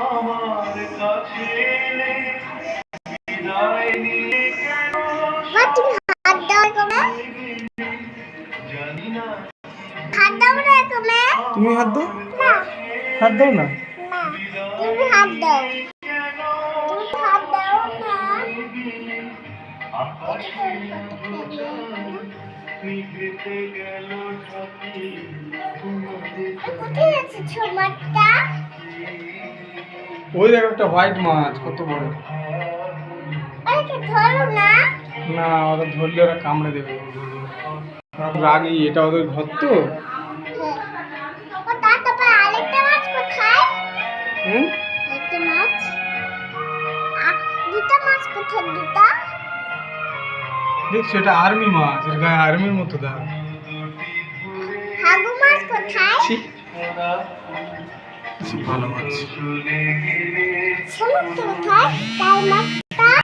আমার কাছে এলে বিদায় নিয়ে কেন মা তুমি হাত দাও কমে জানি না হাত দাও না কমে তুমি হাত দাও, না হাত দাও না। না তুমি হাত দাও তুমি হাত দাও না আকাশে নিভৃতে গেল সাথী কোথায় আছে ছোট মাছটা ওই দেখো একটা হোয়াইট মাছ কত বড়। আরে কি ধরো না না ওরা ধরলে ওরা কামড়ে দেবে। ওরা রাগি, এটা ওদের ঘর তো। ও তারপর আরেকটা মাছ কোথায় হুম, একটা মাছ দুটা মাছ কোথায় দুটা দেখছো এটা আর্মি মাছ, এর গায়ে আর্মির মতো দাগ। হাগু মাছ কোথায় ছি, ভালো মাছ। সমুদ্র কোথায় তার মাছ